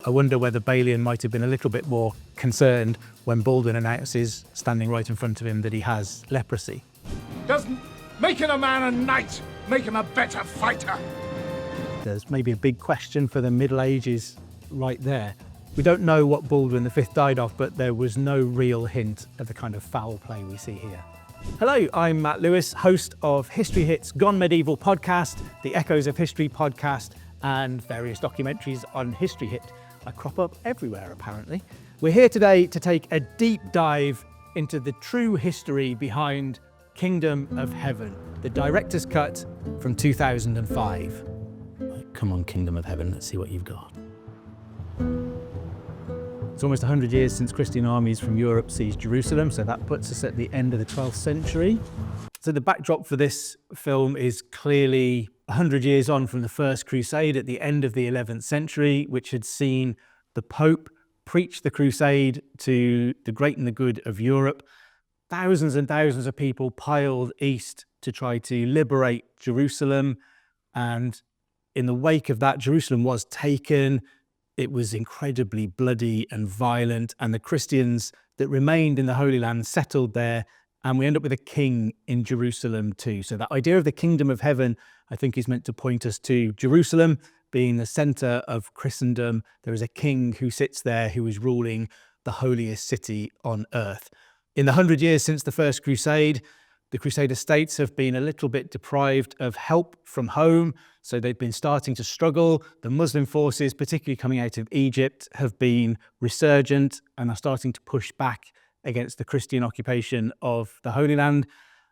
I wonder whether Balian might have been a little bit more concerned when Baldwin announces, standing right in front of him, that he has leprosy. Doesn't making a man a knight make him a better fighter? There's maybe a big question for the Middle Ages right there. We don't know what Baldwin V died of, but there was no real hint of the kind of foul play we see here. Hello, I'm Matt Lewis, host of History Hit's Gone Medieval podcast, the Echoes of History podcast, and various documentaries on History Hit. I crop up everywhere, apparently. We're here today to take a deep dive into the true history behind Kingdom of Heaven, the director's cut from 2005. Come on, Kingdom of Heaven, let's see what you've got. It's almost 100 years since Christian armies from Europe seized Jerusalem, so that puts us at the end of the 12th century. So the backdrop for this film is clearly 100 years on from the First Crusade at the end of the 11th century, which had seen the Pope preach the crusade to the great and the good of Europe. Thousands and thousands of people piled east to try to liberate Jerusalem. And in the wake of that, Jerusalem was taken. It was incredibly bloody and violent, and the Christians that remained in the Holy Land settled there, and we end up with a king in Jerusalem too. So that idea of the Kingdom of Heaven, I think, is meant to point us to Jerusalem being the centre of Christendom. There is a king who sits there who is ruling the holiest city on earth. In the 100 years since the First Crusade, the Crusader states have been a little bit deprived of help from home, so they've been starting to struggle. The Muslim forces, particularly coming out of Egypt, have been resurgent and are starting to push back against the Christian occupation of the Holy Land.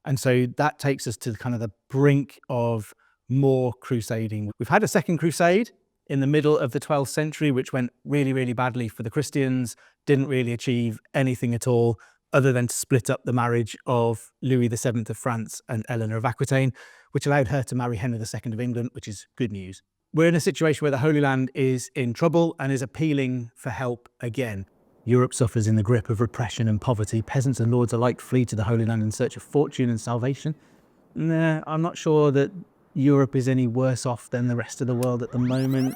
And so that takes us to kind of the brink of more crusading. We've had a second crusade in the middle of the 12th century, which went really, really badly for the Christians, didn't really achieve anything at all, other than to split up the marriage of Louis VII of France and Eleanor of Aquitaine, which allowed her to marry Henry II of England, which is good news. We're in a situation where the Holy Land is in trouble and is appealing for help again. Europe suffers in the grip of repression and poverty. Peasants and lords alike flee to the Holy Land in search of fortune and salvation. Nah, I'm not sure that Europe is any worse off than the rest of the world at the moment.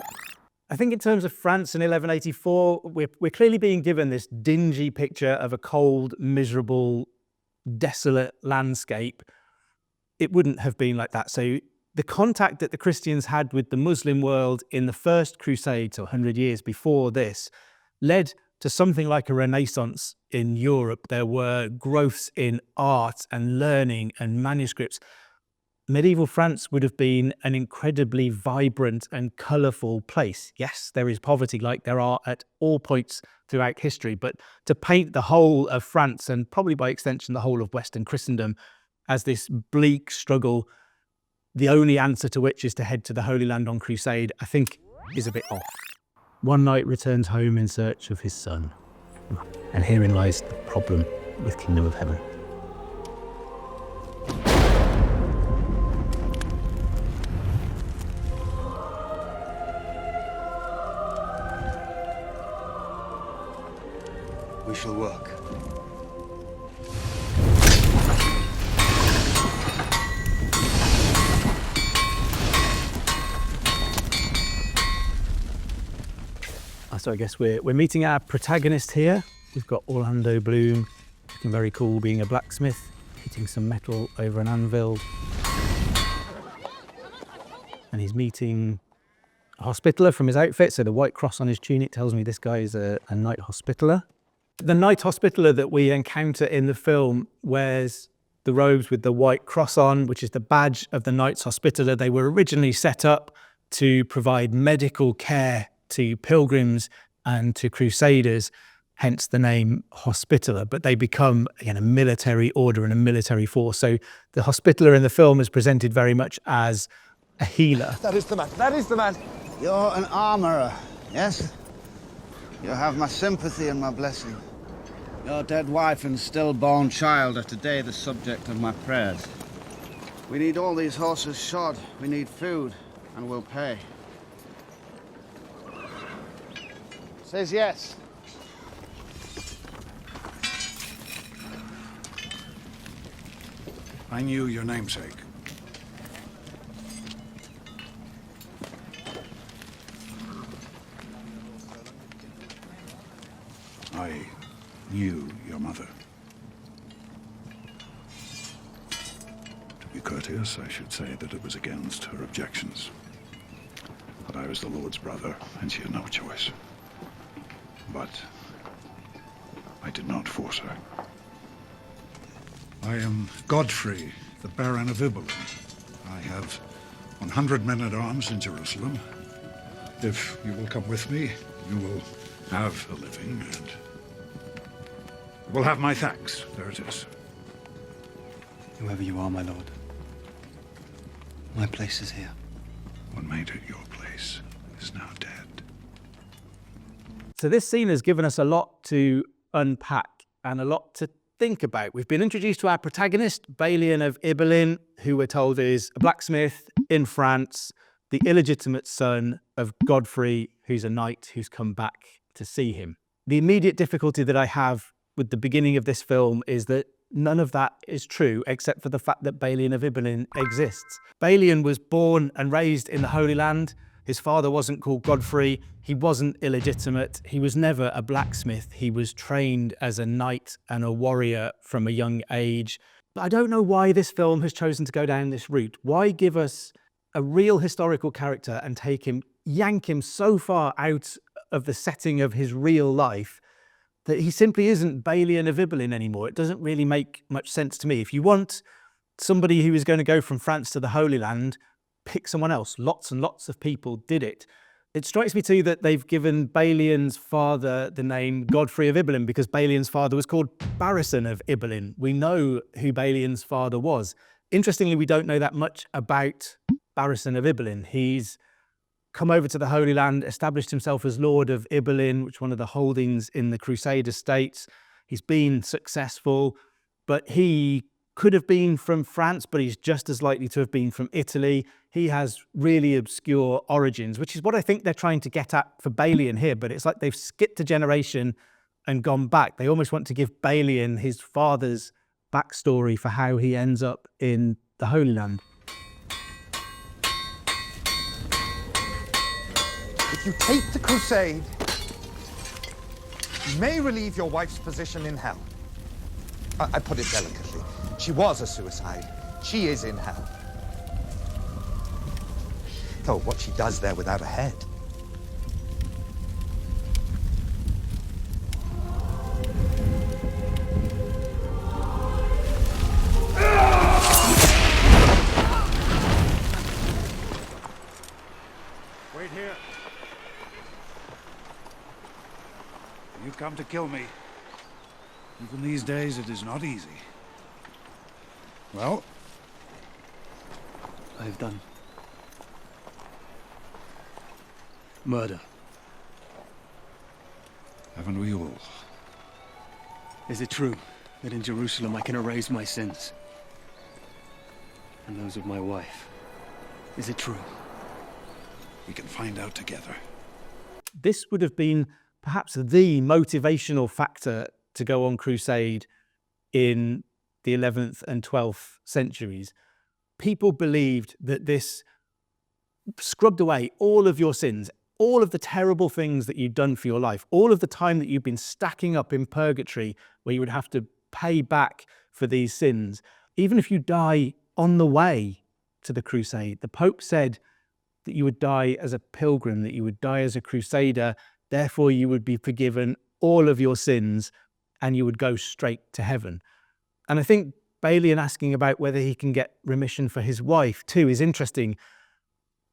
I think in terms of France in 1184, we're clearly being given this dingy picture of a cold, miserable, desolate landscape. It wouldn't have been like that. So the contact that the Christians had with the Muslim world in the First Crusade, so 100 years before this, led to something like a renaissance in Europe. There were growths in art and learning and manuscripts. Medieval France would have been an incredibly vibrant and colourful place. Yes, there is poverty like there are at all points throughout history, but to paint the whole of France, and probably by extension the whole of Western Christendom, as this bleak struggle, the only answer to which is to head to the Holy Land on crusade, I think is a bit off. One knight returns home in search of his son. And herein lies the problem with Kingdom of Heaven. We shall work. So I guess we're meeting our protagonist here. We've got Orlando Bloom, looking very cool, being a blacksmith, hitting some metal over an anvil. And he's meeting a hospitaller from his outfit, so the white cross on his tunic tells me this guy is a knight hospitaller. The knight hospitaller that we encounter in the film wears the robes with the white cross on, which is the badge of the Knights Hospitaller. They were originally set up to provide medical care to pilgrims and to crusaders, hence the name Hospitaller, but they become, again, a military order and a military force. So the Hospitaller in the film is presented very much as a healer. That is the man. That is the man. You're an armourer, yes? You have my sympathy and my blessing. Your dead wife and stillborn child are today the subject of my prayers. We need all these horses shod. We need food, and we'll pay. Says yes. I knew your namesake. I knew your mother. To be courteous, I should say that it was against her objections. But I was the Lord's brother, and she had no choice. But I did not force her. I am Godfrey, the Baron of Ibelin. I have 100 men at arms in Jerusalem. If you will come with me, you will have a living, and you will have my thanks. There it is. Whoever you are, my lord, my place is here. What made it your place is now dead. So this scene has given us a lot to unpack and a lot to think about. We've been introduced to our protagonist, Balian of Ibelin, who we're told is a blacksmith in France, the illegitimate son of Godfrey, who's a knight who's come back to see him. The immediate difficulty that I have with the beginning of this film is that none of that is true, except for the fact that Balian of Ibelin exists. Balian was born and raised in the Holy Land. His father wasn't called Godfrey. He wasn't illegitimate. He was never a blacksmith. He was trained as a knight and a warrior from a young age. But I don't know why this film has chosen to go down this route. Why give us a real historical character and yank him so far out of the setting of his real life that he simply isn't Balian of Ibelin anymore? It doesn't really make much sense to me. If you want somebody who is going to go from France to the Holy Land, pick someone else. Lots and lots of people did it. It strikes me too that they've given Balian's father the name Godfrey of Ibelin because Balian's father was called Barrisan of Ibelin. We know who Balian's father was. Interestingly, we don't know that much about Barrisan of Ibelin. He's come over to the Holy Land, established himself as Lord of Ibelin, which is one of the holdings in the Crusade estates. He's been successful, but he could have been from France, but he's just as likely to have been from Italy. He has really obscure origins, which is what I think they're trying to get at for Balian here, but it's like they've skipped a generation and gone back. They almost want to give Balian his father's backstory for how he ends up in the Holy Land. If you take the Crusade, you may relieve your wife's position in hell. I put it delicately. She was a suicide. She is in hell. Though what she does there without a head. Wait here. You've come to kill me. Even these days, it is not easy. Well? I have done murder. Haven't we all? Is it true that in Jerusalem I can erase my sins? And those of my wife? Is it true? We can find out together. This would have been perhaps the motivational factor to go on crusade in the 11th and 12th centuries. People believed that this scrubbed away all of your sins, all of the terrible things that you'd done for your life, all of the time that you've been stacking up in purgatory where you would have to pay back for these sins. Even if you die on the way to the crusade, the Pope said that you would die as a pilgrim, that you would die as a crusader, therefore you would be forgiven all of your sins and you would go straight to heaven. And I think Balian asking about whether he can get remission for his wife too is interesting.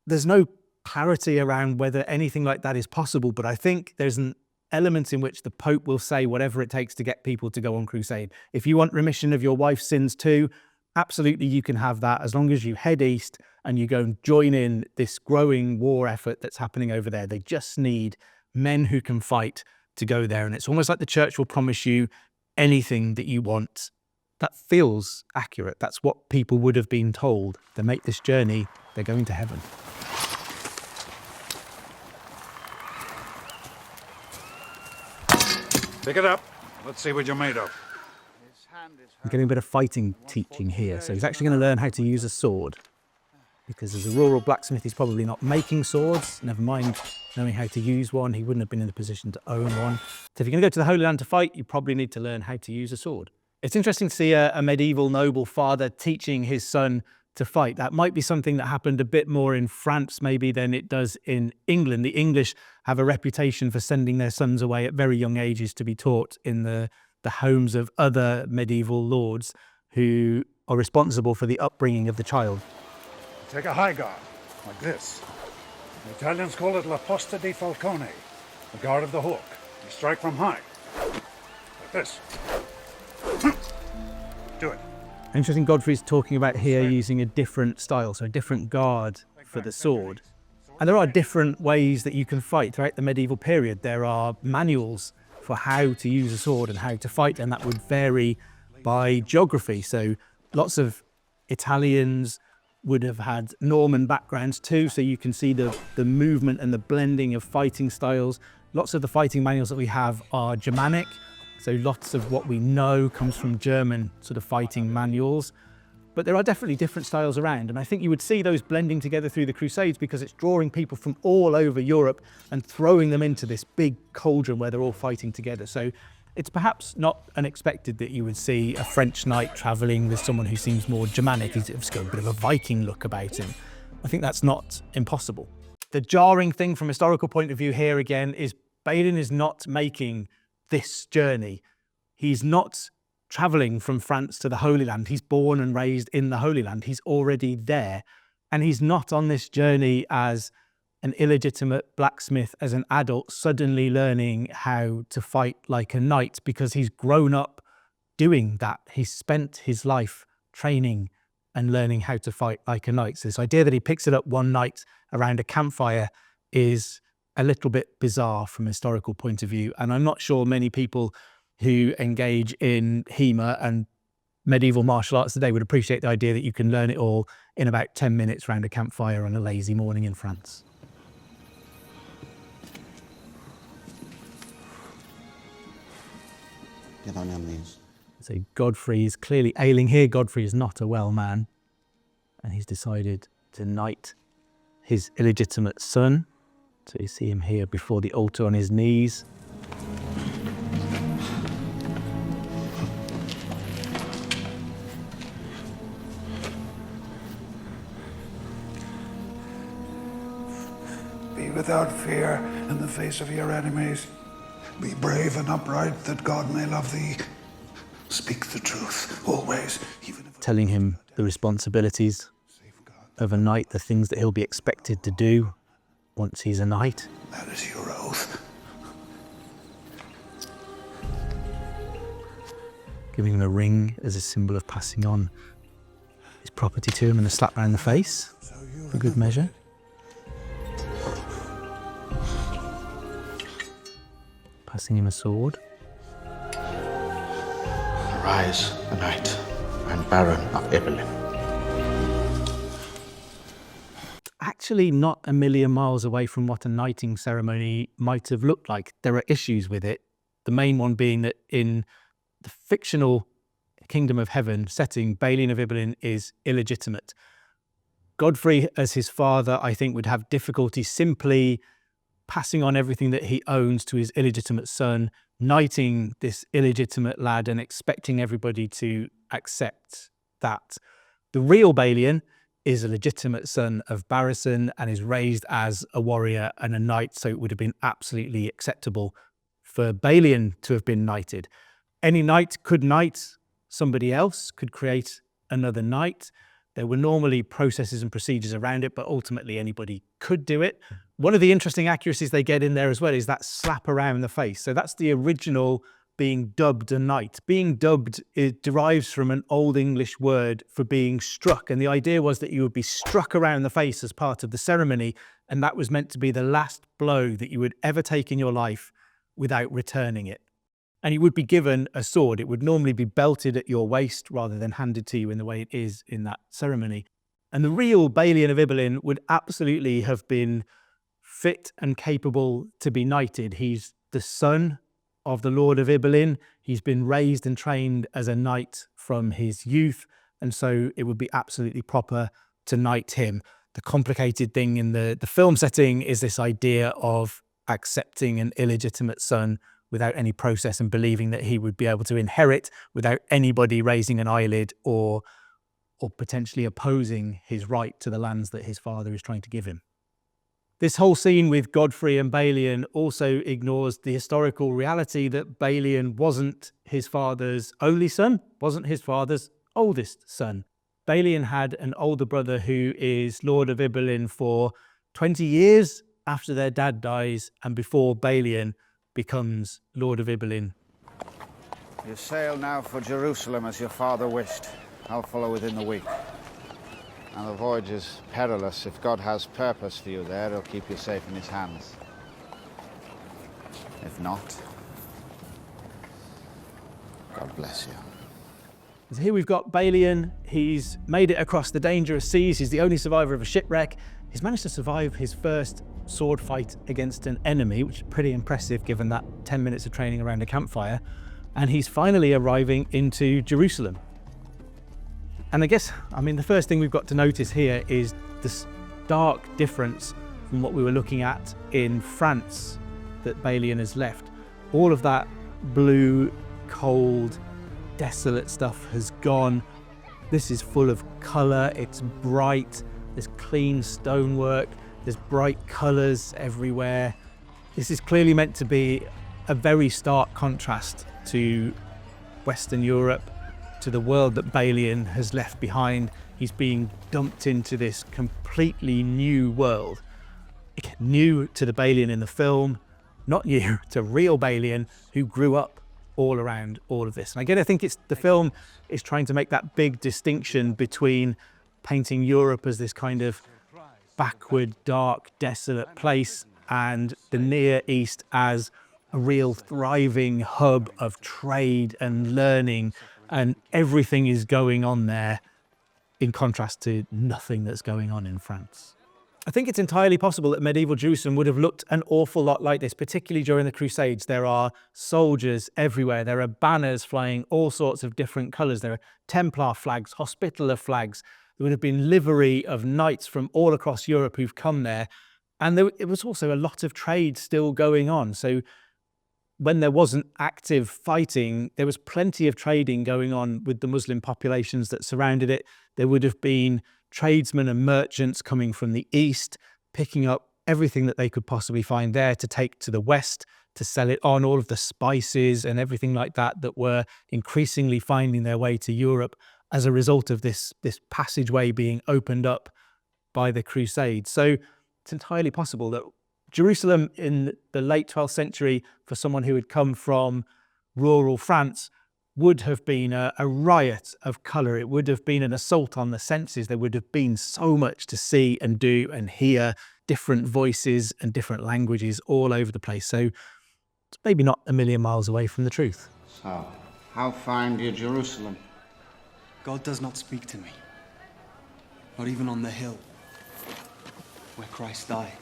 There's no clarity around whether anything like that is possible, but I think there's an element in which the Pope will say whatever it takes to get people to go on crusade. If you want remission of your wife's sins too, absolutely you can have that as long as you head east and you go and join in this growing war effort that's happening over there. They just need men who can fight to go there. And it's almost like the church will promise you anything that you want. That feels accurate. That's what people would have been told. They make this journey, they're going to heaven. Pick it up. Let's see what you're made of. I'm getting a bit of fighting teaching here. So he's actually going to learn how to use a sword. because as a rural blacksmith, he's probably not making swords, never mind knowing how to use one. He wouldn't have been in the position to own one. So if you're going to go to the Holy Land to fight, you probably need to learn how to use a sword. It's interesting to see a medieval noble father teaching his son to fight. That might be something that happened a bit more in France maybe than it does in England. The English have a reputation for sending their sons away at very young ages to be taught in the homes of other medieval lords who are responsible for the upbringing of the child. Take a high guard, like this. The Italians call it la posta di falcone, the guard of the hawk. You strike from high, like this. Do it. Interesting, Godfrey's talking about here using a different style, so a different guard for the sword. And there are different ways that you can fight throughout the medieval period. There are manuals for how to use a sword and how to fight, and that would vary by geography. So lots of Italians would have had Norman backgrounds too, so you can see the movement and the blending of fighting styles. Lots of the fighting manuals that we have are Germanic, so lots of what we know comes from German sort of fighting manuals. But there are definitely different styles around, and I think you would see those blending together through the Crusades because it's drawing people from all over Europe and throwing them into this big cauldron where they're all fighting together. So it's perhaps not unexpected that you would see a French knight travelling with someone who seems more Germanic. He's got a bit of a Viking look about him. I think that's not impossible. The jarring thing from a historical point of view here again is Balin is not making this journey. He's not travelling from France to the Holy Land. He's born and raised in the Holy Land. He's already there. And he's not on this journey as an illegitimate blacksmith, as an adult, suddenly learning how to fight like a knight, because he's grown up doing that. He's spent his life training and learning how to fight like a knight. So this idea that he picks it up one night around a campfire is a little bit bizarre from a historical point of view. And I'm not sure many people who engage in HEMA and medieval martial arts today would appreciate the idea that you can learn it all in about 10 minutes around a campfire on a lazy morning in France. Get on your knees. So Godfrey is clearly ailing here. Godfrey is not a well man, and he's decided to knight his illegitimate son. So you see him here before the altar on his knees. Be without fear in the face of your enemies. Be brave and upright, that God may love thee. Speak the truth, always, even if... Telling him the responsibilities of a knight, the things that he'll be expected to do once he's a knight. That is your oath. Giving him a ring as a symbol of passing on his property to him and a slap round the face for good measure. Passing him a sword. Arise, a knight and Baron of Ibelin. Actually not a million miles away from what a knighting ceremony might have looked like. There are issues with it. The main one being that in the fictional Kingdom of Heaven setting, Balian of Ibelin is illegitimate. Godfrey, as his father, I think would have difficulty simply passing on everything that he owns to his illegitimate son, knighting this illegitimate lad and expecting everybody to accept that. The real Balian is a legitimate son of Barrisan and is raised as a warrior and a knight, so it would have been absolutely acceptable for Balian to have been knighted. Any knight could knight somebody else, could create another knight. There were normally processes and procedures around it, but ultimately anybody could do it. One of the interesting accuracies they get in there as well is that slap around the face. So that's the original being dubbed a knight. Being dubbed, it derives from an Old English word for being struck. And the idea was that you would be struck around the face as part of the ceremony. And that was meant to be the last blow that you would ever take in your life without returning it. And you would be given a sword. It would normally be belted at your waist rather than handed to you in the way it is in that ceremony. And the real Balian of Ibelin would absolutely have been fit and capable to be knighted. He's the son of the Lord of Ibelin. He's been raised and trained as a knight from his youth, and so it would be absolutely proper to knight him. The complicated thing in the film setting is this idea of accepting an illegitimate son without any process and believing that he would be able to inherit without anybody raising an eyelid or potentially opposing his right to the lands that his father is trying to give him. This whole scene with Godfrey and Balian also ignores the historical reality that Balian wasn't his father's only son, wasn't his father's oldest son. Balian had an older brother who is Lord of Ibelin for 20 years after their dad dies and before Balian becomes Lord of Ibelin. You sail now for Jerusalem as your father wished. I'll follow within the week. And the voyage is perilous. If God has purpose for you there, he'll keep you safe in his hands. If not, God bless you. So here we've got Balian. He's made it across the dangerous seas. He's the only survivor of a shipwreck. He's managed to survive his first sword fight against an enemy, which is pretty impressive given that 10 minutes of training around a campfire. And he's finally arriving into Jerusalem. And I guess, the first thing we've got to notice here is the stark difference from what we were looking at in France that Balian has left. All of that blue, cold, desolate stuff has gone. This is full of colour, it's bright, there's clean stonework, there's bright colours everywhere. This is clearly meant to be a very stark contrast to Western Europe, to the world that Balian has left behind. He's being dumped into this completely new world. New to the Balian in the film, not new to real Balian who grew up all around all of this. And again, I think the film is trying to make that big distinction between painting Europe as this kind of backward, dark, desolate place and the Near East as a real thriving hub of trade and learning, and everything is going on there in contrast to nothing that's going on in France. I think it's entirely possible that medieval Jerusalem would have looked an awful lot like this, particularly during the Crusades. There are soldiers everywhere. There are banners flying all sorts of different colours. There are Templar flags, Hospitaller flags. There would have been livery of knights from all across Europe who've come there. And it was also a lot of trade still going on. So when there wasn't active fighting, there was plenty of trading going on with the Muslim populations that surrounded it. There would have been tradesmen and merchants coming from the east, picking up everything that they could possibly find there to take to the west, to sell it on, all of the spices and everything like that that were increasingly finding their way to Europe as a result of this passageway being opened up by the Crusades. So it's entirely possible that Jerusalem in the late 12th century, for someone who had come from rural France, would have been a riot of colour. It would have been an assault on the senses. There would have been so much to see and do and hear, different voices and different languages all over the place. So it's maybe not a million miles away from the truth. So, how find you Jerusalem? God does not speak to me. Not even on the hill where Christ died.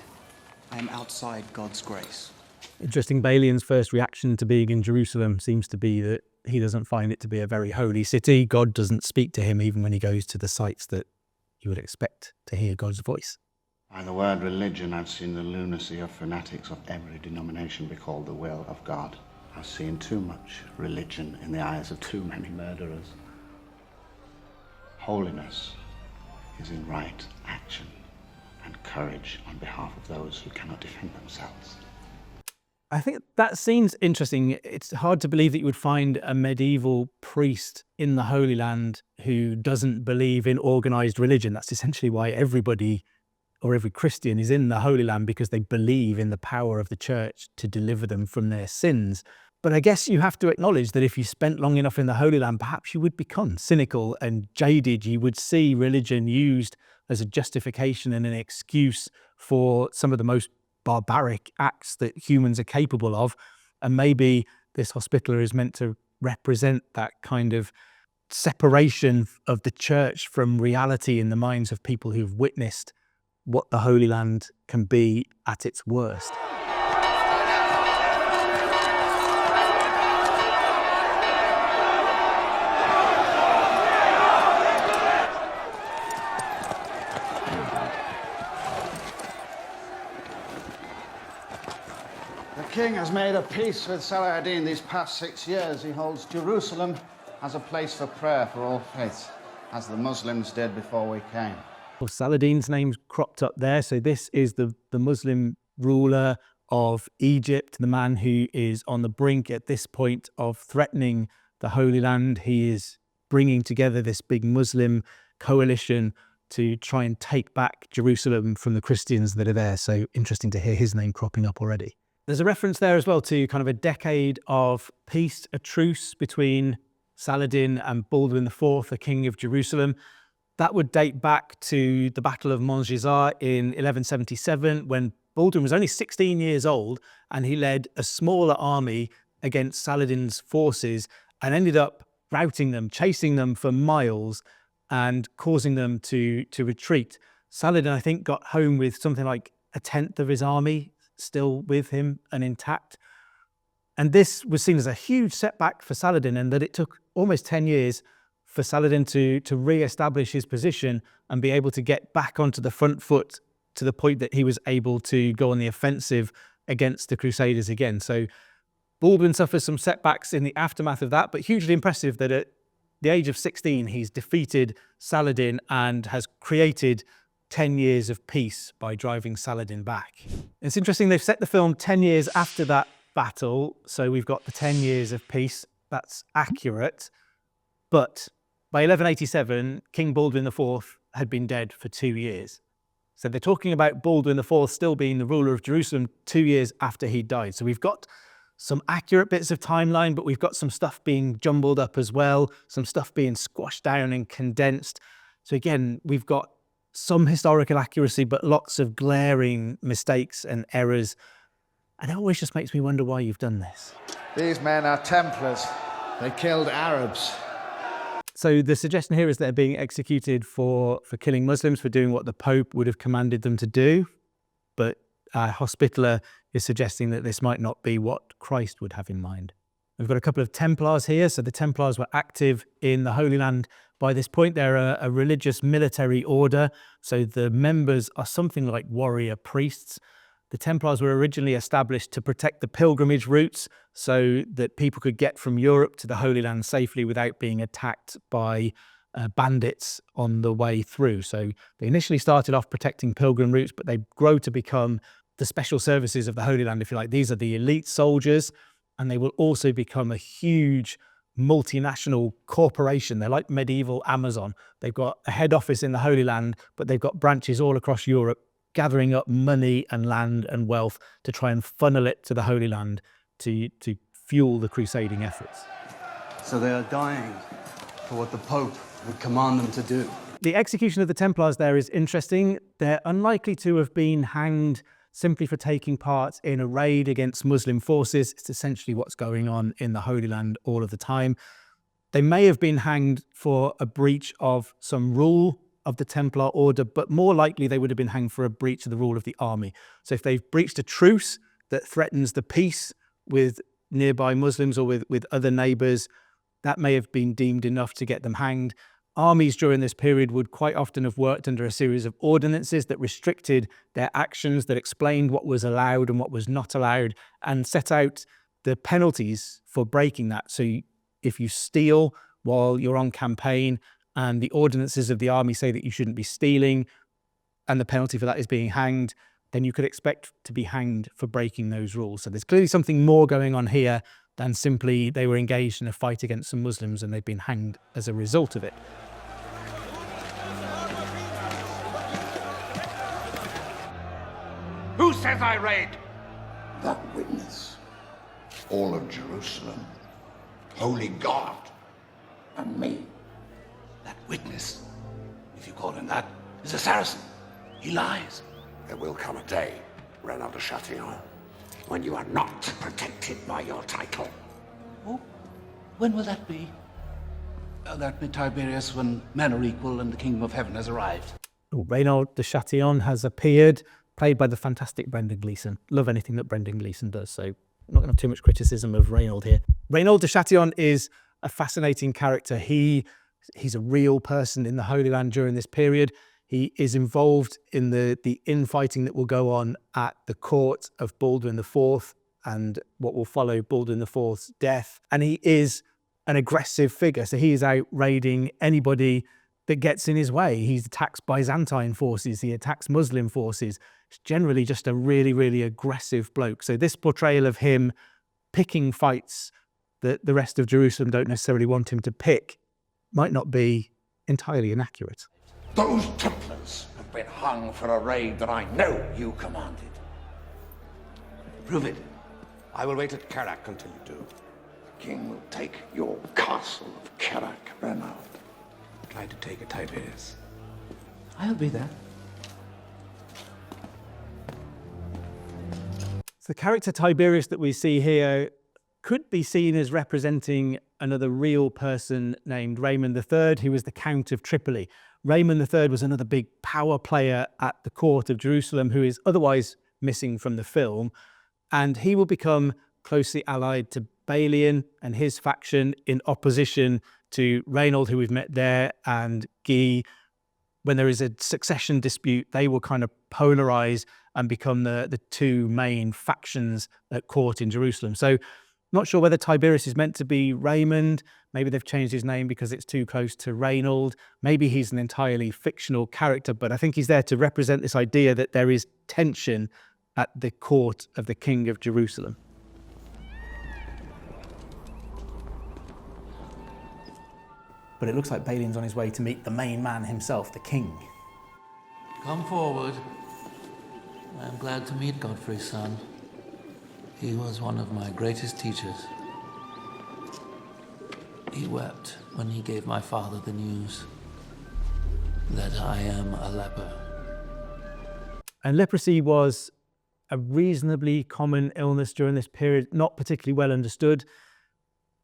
I am outside God's grace. Interesting, Balian's first reaction to being in Jerusalem seems to be that he doesn't find it to be a very holy city. God doesn't speak to him even when he goes to the sites that you would expect to hear God's voice. By the word religion, I've seen the lunacy of fanatics of every denomination be called the will of God. I've seen too much religion in the eyes of too many murderers. Holiness is in right action and courage on behalf of those who cannot defend themselves. I think that scene's interesting. It's hard to believe that you would find a medieval priest in the Holy Land who doesn't believe in organised religion. That's essentially why everybody or every Christian is in the Holy Land, because they believe in the power of the church to deliver them from their sins. But I guess you have to acknowledge that if you spent long enough in the Holy Land, perhaps you would become cynical and jaded. You would see religion used as a justification and an excuse for some of the most barbaric acts that humans are capable of. And maybe this Hospitaller is meant to represent that kind of separation of the church from reality in the minds of people who've witnessed what the Holy Land can be at its worst. king has made a peace with Saladin these past 6 years. He holds Jerusalem as a place for prayer for all faiths, as the Muslims did before we came. Well, Saladin's name's cropped up there. So this is the Muslim ruler of Egypt, the man who is on the brink at this point of threatening the Holy Land. He is bringing together this big Muslim coalition to try and take back Jerusalem from the Christians that are there. So interesting to hear his name cropping up already. There's a reference there as well to kind of a decade of peace, a truce between Saladin and Baldwin IV, the king of Jerusalem. That would date back to the Battle of Montgisard in 1177, when Baldwin was only 16 years old and he led a smaller army against Saladin's forces and ended up routing them, chasing them for miles and causing them to retreat. Saladin, I think, got home with something like 1/10 of his army still with him and intact. And this was seen as a huge setback for Saladin, and that it took almost 10 years for Saladin to re-establish his position and be able to get back onto the front foot to the point that he was able to go on the offensive against the Crusaders again. So Baldwin suffers some setbacks in the aftermath of that, but hugely impressive that at the age of 16, he's defeated Saladin and has created 10 years of peace by driving Saladin back. It's interesting, they've set the film 10 years after that battle, so we've got the 10 years of peace. That's accurate. But by 1187, King Baldwin IV had been dead for 2 years. So they're talking about Baldwin IV still being the ruler of Jerusalem 2 years after he died. So we've got some accurate bits of timeline, but we've got some stuff being jumbled up as well, some stuff being squashed down and condensed. So again, we've got some historical accuracy, but lots of glaring mistakes and errors. And it always just makes me wonder why you've done this. These men are Templars. They killed Arabs. So the suggestion here is they're being executed for killing Muslims, for doing what the Pope would have commanded them to do. But Hospitaller is suggesting that this might not be what Christ would have in mind. We've got a couple of Templars here. So the Templars were active in the Holy Land by this point. They're a religious military order. So the members are something like warrior priests. The Templars were originally established to protect the pilgrimage routes so that people could get from Europe to the Holy Land safely without being attacked by bandits on the way through. So they initially started off protecting pilgrim routes, but they grow to become the special services of the Holy Land, if you like. These are the elite soldiers, and they will also become a huge multinational corporation. They're like medieval Amazon. They've got a head office in the Holy Land, but they've got branches all across Europe, gathering up money and land and wealth to try and funnel it to the Holy Land to fuel the crusading efforts. So they are dying for what the Pope would command them to do. The execution of the Templars there is interesting. They're unlikely to have been hanged simply for taking part in a raid against Muslim forces. It's essentially what's going on in the Holy Land all of the time. They may have been hanged for a breach of some rule of the Templar order, but more likely they would have been hanged for a breach of the rule of the army. So if they've breached a truce that threatens the peace with nearby Muslims or with other neighbours, that may have been deemed enough to get them hanged. Armies during this period would quite often have worked under a series of ordinances that restricted their actions, that explained what was allowed and what was not allowed, and set out the penalties for breaking that. So if you steal while you're on campaign and the ordinances of the army say that you shouldn't be stealing and the penalty for that is being hanged, then you could expect to be hanged for breaking those rules. So there's clearly something more going on here than simply they were engaged in a fight against some Muslims and they've been hanged as a result of it. Who says I raid? That witness, all of Jerusalem, holy God, and me. That witness, if you call him that, is a Saracen. He lies. There will come a day, Raynald de Châtillon, when you are not protected by your title. Oh, when will that be? That be Tiberias, when men are equal and the kingdom of heaven has arrived. Raynald de Châtillon has appeared, played by the fantastic Brendan Gleeson. Love anything that Brendan Gleeson does, so I'm not going to have too much criticism of Raynald here. Raynald de Châtillon is a fascinating character. He's a real person in the Holy Land during this period. He is involved in the infighting that will go on at the court of Baldwin IV and what will follow Baldwin IV's death. And he is an aggressive figure. So he is out raiding anybody that gets in his way. He attacks Byzantine forces, he attacks Muslim forces. It's generally just a really, really aggressive bloke. So this portrayal of him picking fights that the rest of Jerusalem don't necessarily want him to pick might not be entirely inaccurate. Those Templars have been hung for a raid that I know you commanded. Prove it. I will wait at Kerak until you do. The king will take your castle of Kerak, Raynald. Try to take a Tiberias. I'll be there. So the character Tiberias that we see here could be seen as representing another real person named Raymond III, who was the Count of Tripoli. Raymond III was another big power player at the court of Jerusalem who is otherwise missing from the film, and he will become closely allied to Balian and his faction in opposition to Raynald, who we've met there, and Guy. When there is a succession dispute, they will kind of polarize and become the two main factions at court in Jerusalem. So not sure whether Tiberias is meant to be Raymond. Maybe they've changed his name because it's too close to Raynald. Maybe he's an entirely fictional character, but I think he's there to represent this idea that there is tension at the court of the King of Jerusalem. But it looks like Balian's on his way to meet the main man himself, the king. Come forward. I am glad to meet Godfrey's son. He was one of my greatest teachers. He wept when he gave my father the news that I am a leper. And leprosy was a reasonably common illness during this period, not particularly well understood.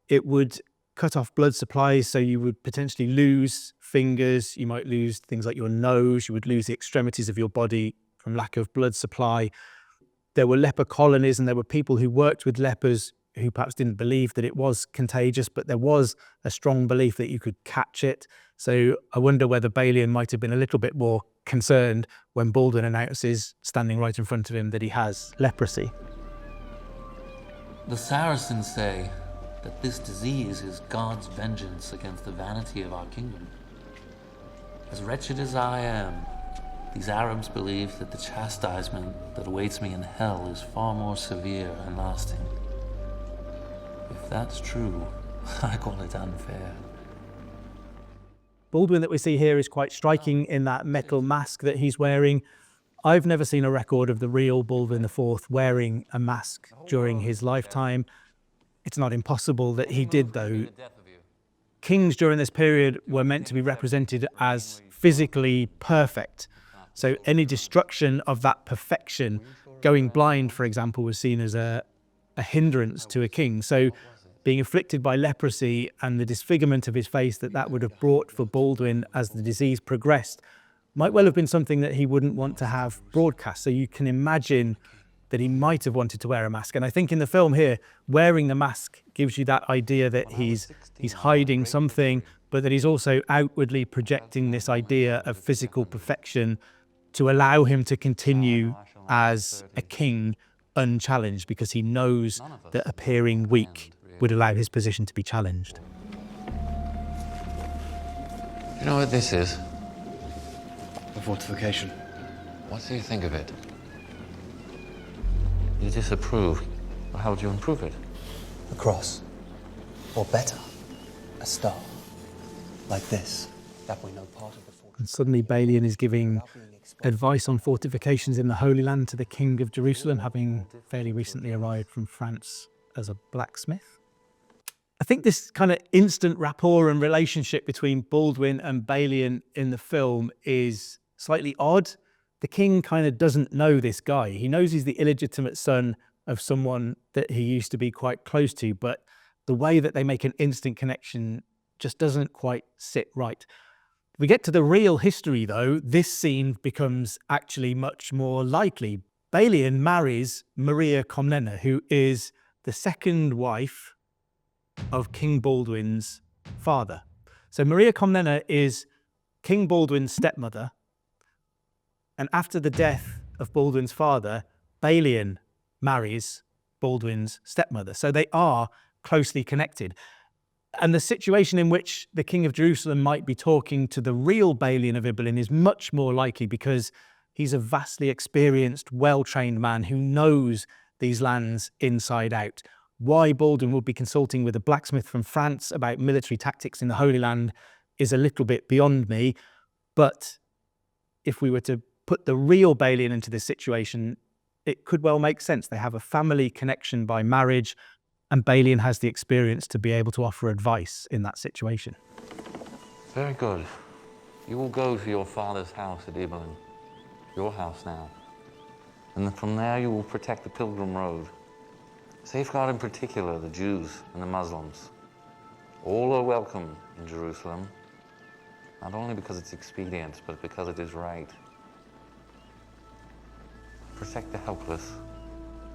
It would cut off blood supplies, so you would potentially lose fingers, you might lose things like your nose, you would lose the extremities of your body from lack of blood supply. There were leper colonies, and there were people who worked with lepers who perhaps didn't believe that it was contagious, but there was a strong belief that you could catch it. So I wonder whether Balian might have been a little bit more concerned when Baldwin announces, standing right in front of him, that he has leprosy. The Saracens say that this disease is God's vengeance against the vanity of our kingdom. As wretched as I am, these Arabs believe that the chastisement that awaits me in hell is far more severe and lasting. If that's true, I call it unfair. Baldwin that we see here is quite striking in that metal mask that he's wearing. I've never seen a record of the real Baldwin IV wearing a mask during his lifetime. It's not impossible that he did, though. Kings during this period were meant to be represented as physically perfect. So any destruction of that perfection, going blind, for example, was seen as a hindrance to a king. So being afflicted by leprosy and the disfigurement of his face that would have brought for Baldwin as the disease progressed might well have been something that he wouldn't want to have broadcast. So you can imagine that he might have wanted to wear a mask. And I think in the film here, wearing the mask gives you that idea that he's hiding something, but that he's also outwardly projecting this idea of physical perfection to allow him to continue as a king unchallenged, because he knows that appearing weak would allow his position to be challenged. You know what this is? A fortification. What do you think of it? You disapprove. Well, how would you improve it? A cross. Or better, a star. Like this. That we know part of the fortress. And suddenly Balian is giving advice on fortifications in the Holy Land to the King of Jerusalem, having fairly recently arrived from France as a blacksmith. I think this kind of instant rapport and relationship between Baldwin and Balian in the film is slightly odd. The king kind of doesn't know this guy. He knows he's the illegitimate son of someone that he used to be quite close to, but the way that they make an instant connection just doesn't quite sit right. We get to the real history, though. This scene becomes actually much more likely. Balian marries Maria Comnena, who is the second wife of King Baldwin's father. So Maria Comnena is King Baldwin's stepmother. And after the death of Baldwin's father, Balian marries Baldwin's stepmother. So they are closely connected. And the situation in which the King of Jerusalem might be talking to the real Balian of Ibelin is much more likely, because he's a vastly experienced, well-trained man who knows these lands inside out. Why Baldwin would be consulting with a blacksmith from France about military tactics in the Holy Land is a little bit beyond me. But if we were to put the real Balian into this situation, it could well make sense. They have a family connection by marriage, and Balian has the experience to be able to offer advice in that situation. Very good. You will go to your father's house at Ibelin, your house now. And then from there you will protect the pilgrim road. Safeguard in particular the Jews and the Muslims. All are welcome in Jerusalem, not only because it's expedient, but because it is right. Protect the helpless,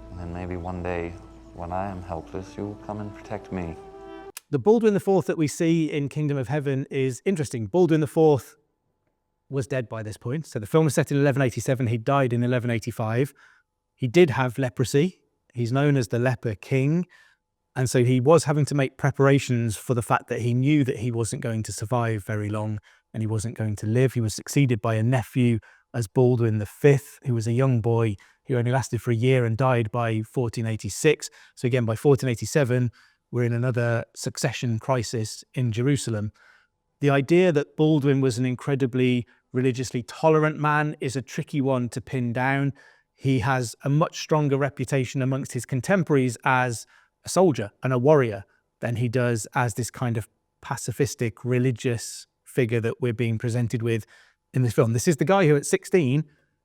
and then maybe one day, when I am helpless, you will come and protect me. The Baldwin IV that we see in Kingdom of Heaven is interesting. Baldwin IV was dead by this point. So the film was set in 1187. He died in 1185. He did have leprosy. He's known as the Leper King. And so he was having to make preparations for the fact that he knew that he wasn't going to survive very long and he wasn't going to live. He was succeeded by a nephew as Baldwin V, who was a young boy who only lasted for a year and died by 1486. So again, by 1487, we're in another succession crisis in Jerusalem. The idea that Baldwin was an incredibly religiously tolerant man is a tricky one to pin down. He has a much stronger reputation amongst his contemporaries as a soldier and a warrior than he does as this kind of pacifistic religious figure that we're being presented with in this film. This is the guy who at 16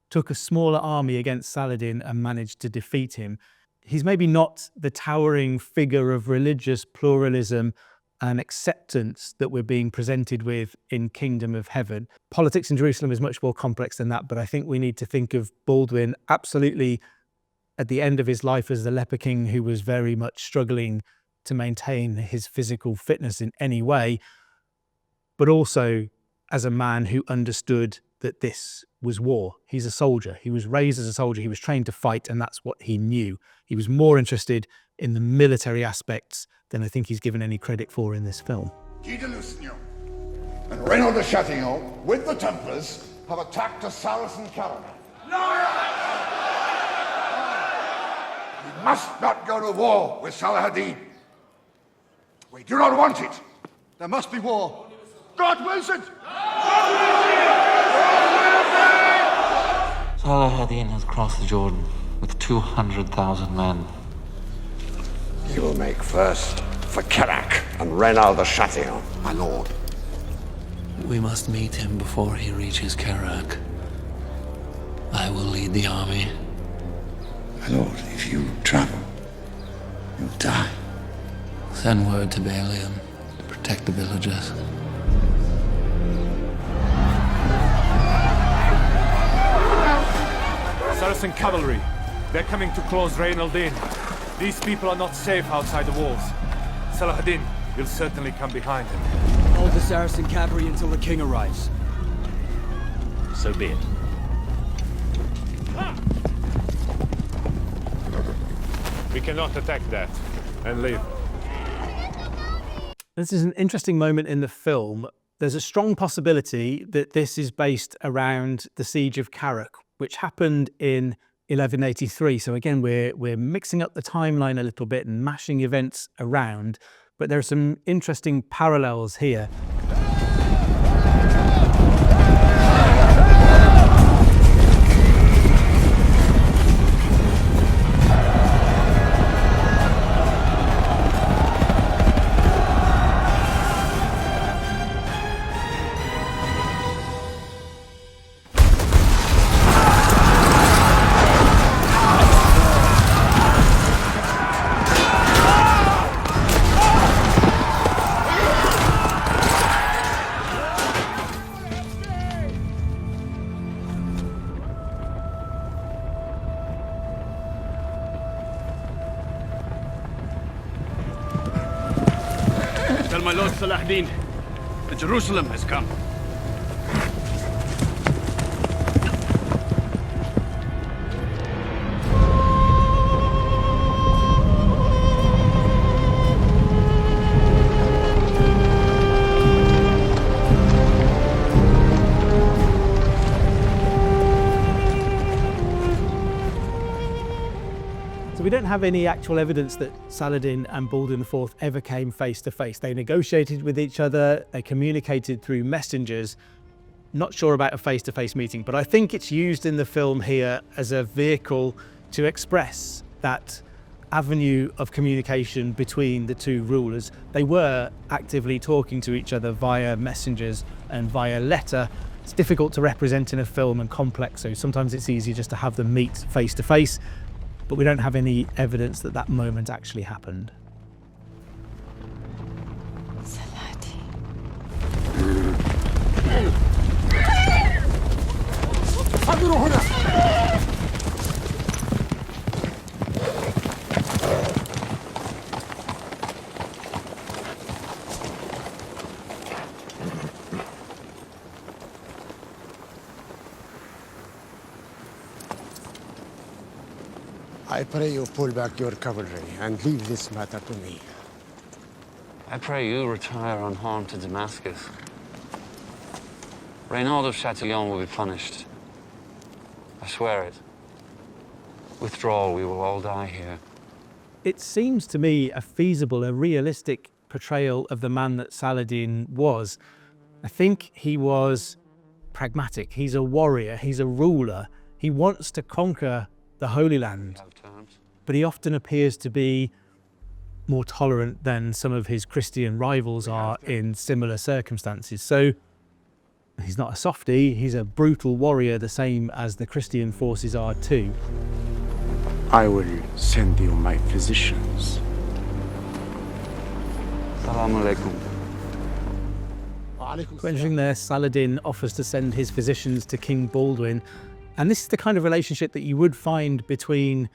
took a smaller army against Saladin and managed to defeat him. He's maybe not the towering figure of religious pluralism and acceptance that we're being presented with in Kingdom of Heaven. Politics in Jerusalem is much more complex than that, but I think we need to think of Baldwin absolutely at the end of his life as the Leper King who was very much struggling to maintain his physical fitness in any way, but also as a man who understood that this was war. He's a soldier. He was raised as a soldier. He was trained to fight, and that's what he knew. He was more interested in the military aspects than I think he's given any credit for in this film. Guy de Lusignan and Raynald de Châtillon, with the Templars, have attacked a Saracen caravan. We must not go to war with Saladin. We do not want it. There must be war. God wills it! Saladin has crossed the Jordan with 200,000 men. He will make first for Kerak and Raynald de Châtillon, my lord. We must meet him before he reaches Kerak. I will lead the army. My lord, if you travel, you'll die. Send word to Balian to protect the villagers. Saracen cavalry. They're coming to close Raynald in. These people are not safe outside the walls. Saladin will certainly come behind him. Hold the Saracen cavalry until the king arrives. So be it. We cannot attack that and leave. This is an interesting moment in the film. There's a strong possibility that this is based around the siege of Kerak, which happened in 1183. So again, we're mixing up the timeline a little bit and mashing events around, but there are some interesting parallels here. Tell my lord Saladin that Jerusalem has come. don't have any actual evidence that Saladin and Baldwin IV ever came face to face. They negotiated with each other, they communicated through messengers. Not sure about a face-to-face meeting, but I think it's used in the film here as a vehicle to express that avenue of communication between the two rulers. They were actively talking to each other via messengers and via letter. It's difficult to represent in a film and complex, so sometimes it's easier just to have them meet face to face, but we don't have any evidence that that moment actually happened. I pray you pull back your cavalry and leave this matter to me. I pray you retire unharmed to Damascus. Raynald of Châtillon will be punished. I swear it. Withdrawal, we will all die here. It seems to me a feasible, a realistic portrayal of the man that Saladin was. I think he was pragmatic. He's a warrior. He's a ruler. He wants to conquer the Holy Land, but he often appears to be more tolerant than some of his Christian rivals are in similar circumstances. So he's not a softie, he's a brutal warrior, the same as the Christian forces are too. I will send you my physicians. Assalamu alaikum. Entering there, Saladin offers to send his physicians to King Baldwin. And this is the kind of relationship that you would find between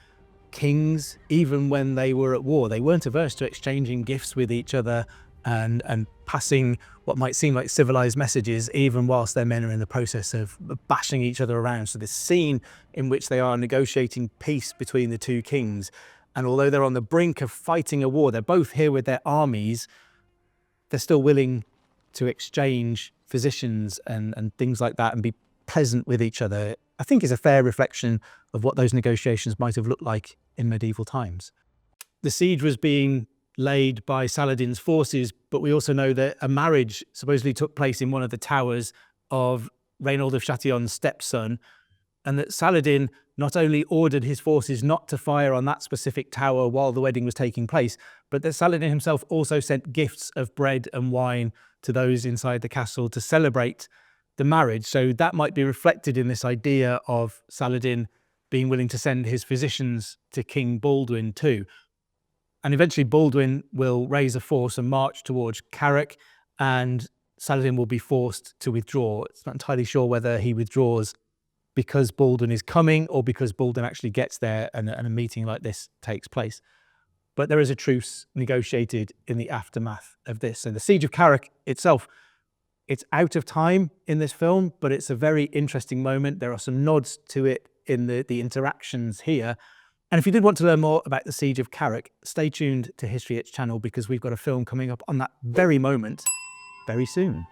kings, even when they were at war. They weren't averse to exchanging gifts with each other and passing what might seem like civilized messages, even whilst their men are in the process of bashing each other around. So this scene in which they are negotiating peace between the two kings, and although they're on the brink of fighting a war, they're both here with their armies, they're still willing to exchange physicians and things like that and be pleasant with each other. I think is a fair reflection of what those negotiations might have looked like in medieval times. The siege was being laid by Saladin's forces, but we also know that a marriage supposedly took place in one of the towers of Raynald of Châtillon's stepson, and that Saladin not only ordered his forces not to fire on that specific tower while the wedding was taking place, but that Saladin himself also sent gifts of bread and wine to those inside the castle to celebrate the marriage. So that might be reflected in this idea of Saladin being willing to send his physicians to King Baldwin too. And eventually Baldwin will raise a force and march towards Kerak, and Saladin will be forced to withdraw. It's not entirely sure whether he withdraws because Baldwin is coming or because Baldwin actually gets there and a meeting like this takes place. But there is a truce negotiated in the aftermath of this. And the Siege of Kerak itself, it's out of time in this film, but it's a very interesting moment. There are some nods to it in the interactions here. And if you did want to learn more about the Siege of Kerak, stay tuned to History Hits channel, because we've got a film coming up on that very moment very soon.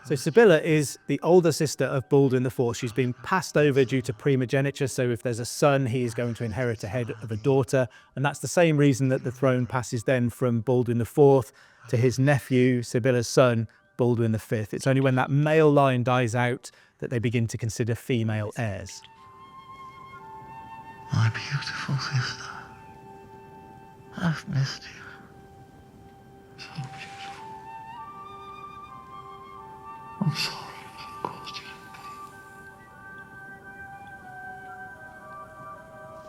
So Sibylla is the older sister of Baldwin IV. She's been passed over due to primogeniture. So if there's a son, he is going to inherit ahead of a daughter. And that's the same reason that the throne passes then from Baldwin IV to his nephew, Sibylla's son, Baldwin V. It's only when that male line dies out that they begin to consider female heirs. My beautiful sister, I've missed you. So beautiful. I'm sorry I've caused you pain.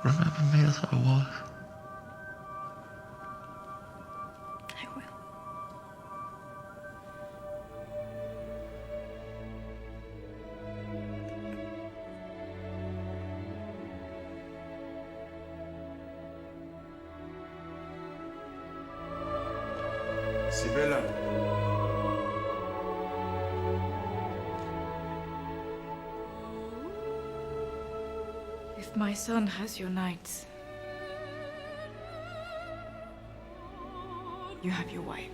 Remember me as I was. I will. Sibylla. If my son has your knights, you have your wife.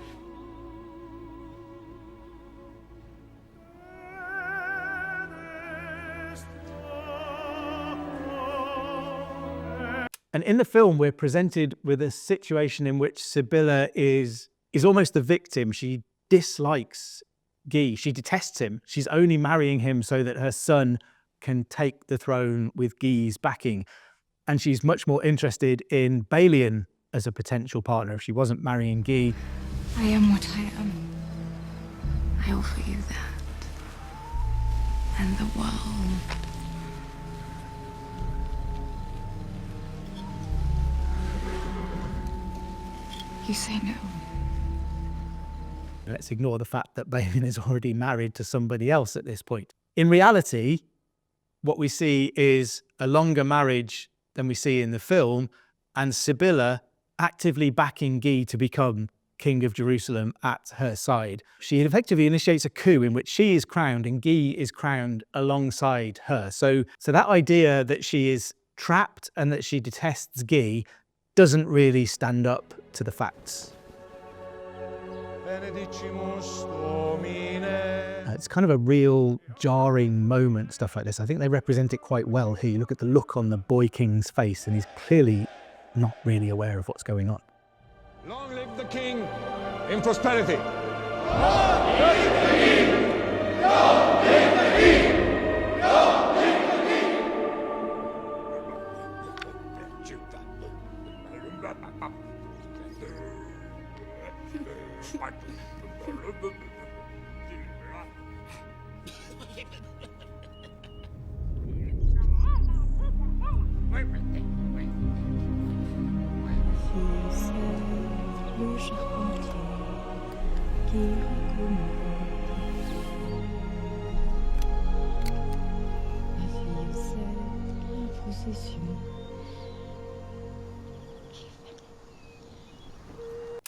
And in the film, we're presented with a situation in which Sibylla is almost the victim. She dislikes Guy. She detests him. She's only marrying him so that her son can take the throne with Guy's backing. And she's much more interested in Balian as a potential partner if she wasn't marrying Guy. I am what I am. I offer you that. And the world. You say no. Let's ignore the fact that Balian is already married to somebody else at this point. In reality, what we see is a longer marriage than we see in the film, and Sibylla actively backing Guy to become King of Jerusalem at her side. She effectively initiates a coup in which she is crowned and Guy is crowned alongside her. So that idea that she is trapped and that she detests Guy doesn't really stand up to the facts. It's kind of a real jarring moment, stuff like this. I think they represent it quite well here. You look at the look on the boy king's face and he's clearly not really aware of what's going on. Long live the king in prosperity. Long live the king! Long live the king! Long live the king!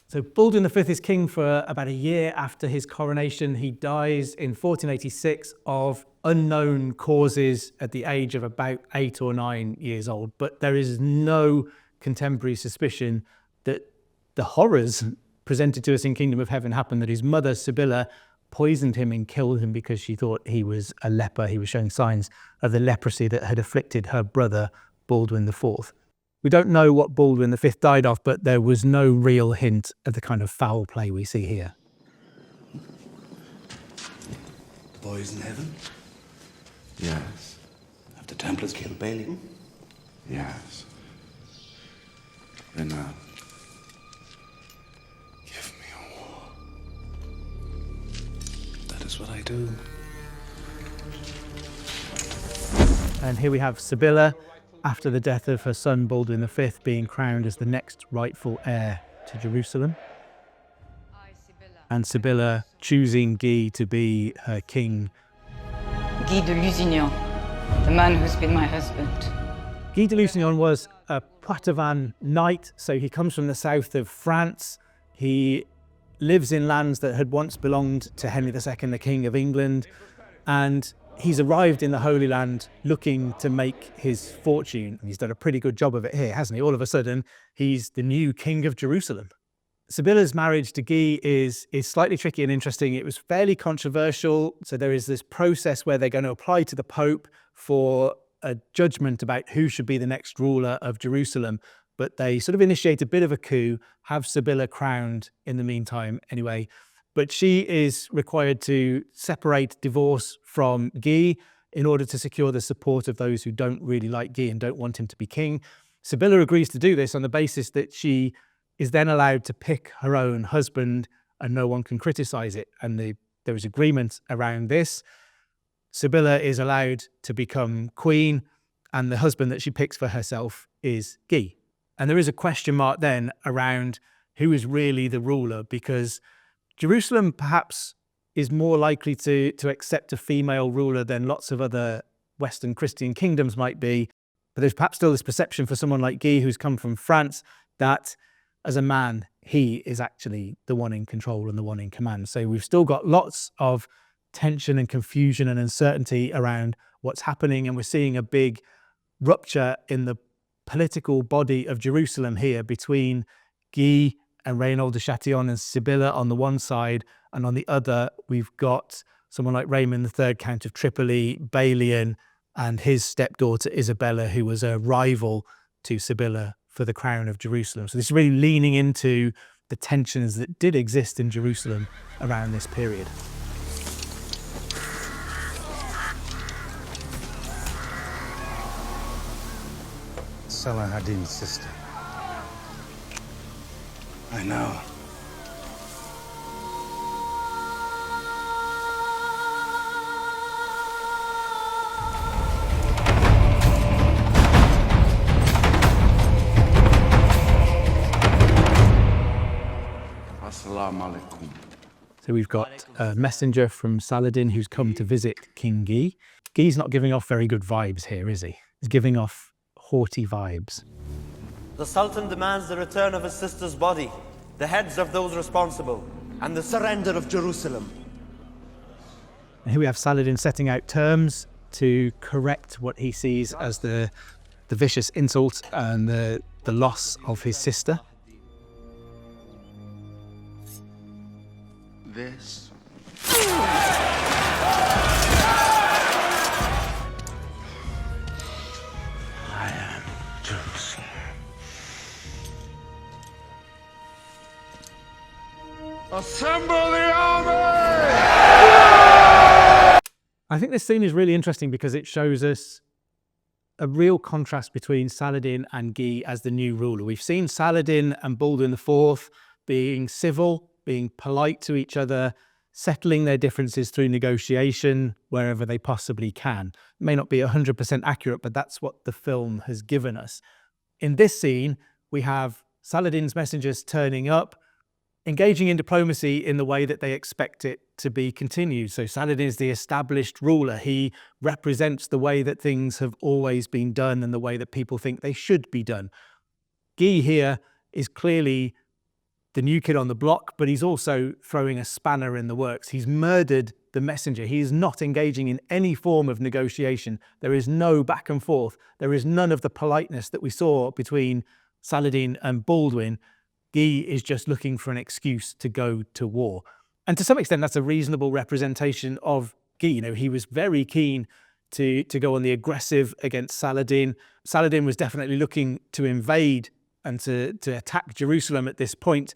So Baldwin V is king for about a year after his coronation. He dies in 1486 of unknown causes at the age of about 8 or 9 years old. But there is no contemporary suspicion that the horrors presented to us in Kingdom of Heaven happened, that his mother, Sibylla, poisoned him and killed him because she thought he was a leper. He was showing signs of the leprosy that had afflicted her brother, Baldwin IV. We don't know what Baldwin V died of, but there was no real hint of the kind of foul play we see here. The boys in heaven? Yes. Have the Templars killed Balian? Yes. Then give me a war. That is what I do. And here we have Sibylla, after the death of her son Baldwin V, being crowned as the next rightful heir to Jerusalem. And Sibylla choosing Guy to be her king. Guy de Lusignan, the man who's been my husband. Guy de Lusignan was a Poitevin knight, so he comes from the south of France. He lives in lands that had once belonged to Henry II, the King of England, and he's arrived in the Holy Land looking to make his fortune. He's done a pretty good job of it here, hasn't he? All of a sudden, he's the new King of Jerusalem. Sibylla's marriage to Guy is slightly tricky and interesting. It was fairly controversial. So there is this process where they're going to apply to the Pope for a judgment about who should be the next ruler of Jerusalem. But they sort of initiate a bit of a coup, have Sibylla crowned in the meantime anyway. But she is required to separate, divorce from Guy in order to secure the support of those who don't really like Guy and don't want him to be king. Sibylla agrees to do this on the basis that she is then allowed to pick her own husband and no one can criticize it. And there is agreement around this. Sibylla is allowed to become queen and the husband that she picks for herself is Guy. And there is a question mark then around who is really the ruler, because Jerusalem perhaps is more likely to accept a female ruler than lots of other Western Christian kingdoms might be. But there's perhaps still this perception for someone like Guy, who's come from France, that as a man, he is actually the one in control and the one in command. So we've still got lots of tension and confusion and uncertainty around what's happening. And we're seeing a big rupture in the political body of Jerusalem here between Guy and Raynald de Châtillon and Sibylla on the one side, and on the other we've got someone like Raymond III, Count of Tripoli, Balian, and his stepdaughter Isabella, who was a rival to Sibylla for the crown of Jerusalem. So this is really leaning into the tensions that did exist in Jerusalem around this period. Saladin's sister. I know. Assalamu alaikum. So we've got a messenger from Saladin who's come to visit King Guy. Guy's not giving off very good vibes here, is he? He's giving off haughty vibes. The Sultan demands the return of his sister's body, the heads of those responsible, and the surrender of Jerusalem. And here we have Saladin setting out terms to correct what he sees as the vicious insult and the loss of his sister. This. I am Jerusalem. Assemble the army! I think this scene is really interesting because it shows us a real contrast between Saladin and Guy as the new ruler. We've seen Saladin and Baldwin IV being civil, being polite to each other, settling their differences through negotiation wherever they possibly can. It may not be 100% accurate, but that's what the film has given us. In this scene, we have Saladin's messengers turning up, engaging in diplomacy in the way that they expect it to be continued. So Saladin is the established ruler. He represents the way that things have always been done and the way that people think they should be done. Guy here is clearly the new kid on the block, but he's also throwing a spanner in the works. He's murdered the messenger. He is not engaging in any form of negotiation. There is no back and forth. There is none of the politeness that we saw between Saladin and Baldwin. Guy is just looking for an excuse to go to war. And to some extent, that's a reasonable representation of Guy. You know, he was very keen to go on the aggressive against Saladin. Saladin was definitely looking to invade and to attack Jerusalem at this point.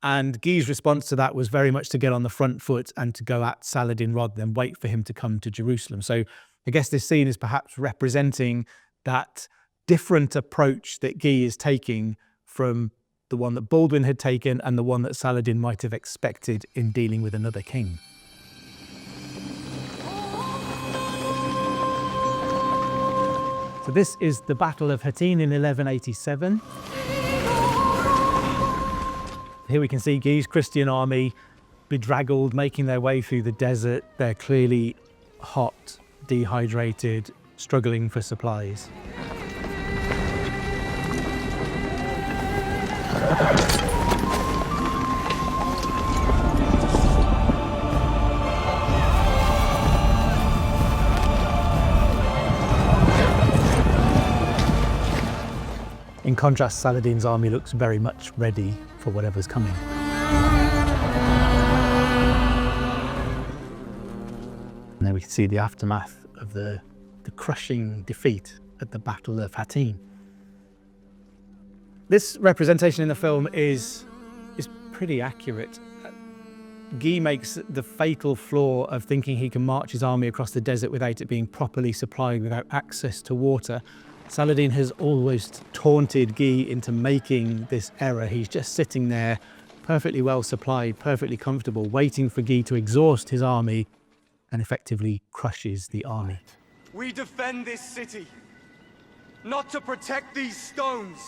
And Guy's response to that was very much to get on the front foot and to go at Saladin rather than wait for him to come to Jerusalem. So I guess this scene is perhaps representing that different approach that Guy is taking from the one that Baldwin had taken and the one that Saladin might have expected in dealing with another king. So this is the Battle of Hattin in 1187. Here we can see Guy's Christian army bedraggled, making their way through the desert. They're clearly hot, dehydrated, struggling for supplies. In contrast, Saladin's army looks very much ready for whatever's coming. And then we can see the aftermath of the crushing defeat at the Battle of Hattin. This representation in the film is pretty accurate. Guy makes the fatal flaw of thinking he can march his army across the desert without it being properly supplied, without access to water. Saladin has always taunted Guy into making this error. He's just sitting there, perfectly well supplied, perfectly comfortable, waiting for Guy to exhaust his army and effectively crushes the army. We defend this city, not to protect these stones,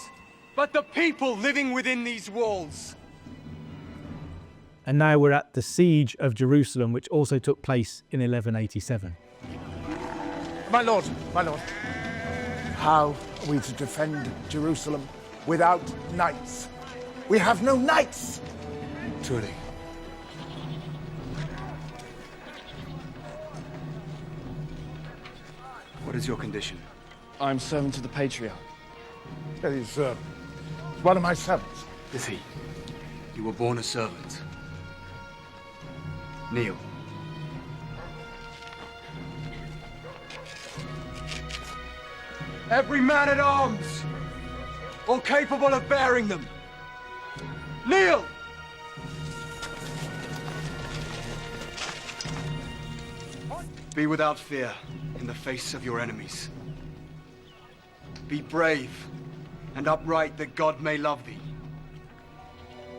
but the people living within these walls. And now we're at the siege of Jerusalem, which also took place in 1187. My lord, how are we to defend Jerusalem without knights? We have no knights! Truly. What is your condition? I'm servant to the Patriarch. He's one of my servants. Is he? You were born a servant. Kneel. Every man at arms, or capable of bearing them. Kneel! Be without fear in the face of your enemies. Be brave and upright that God may love thee.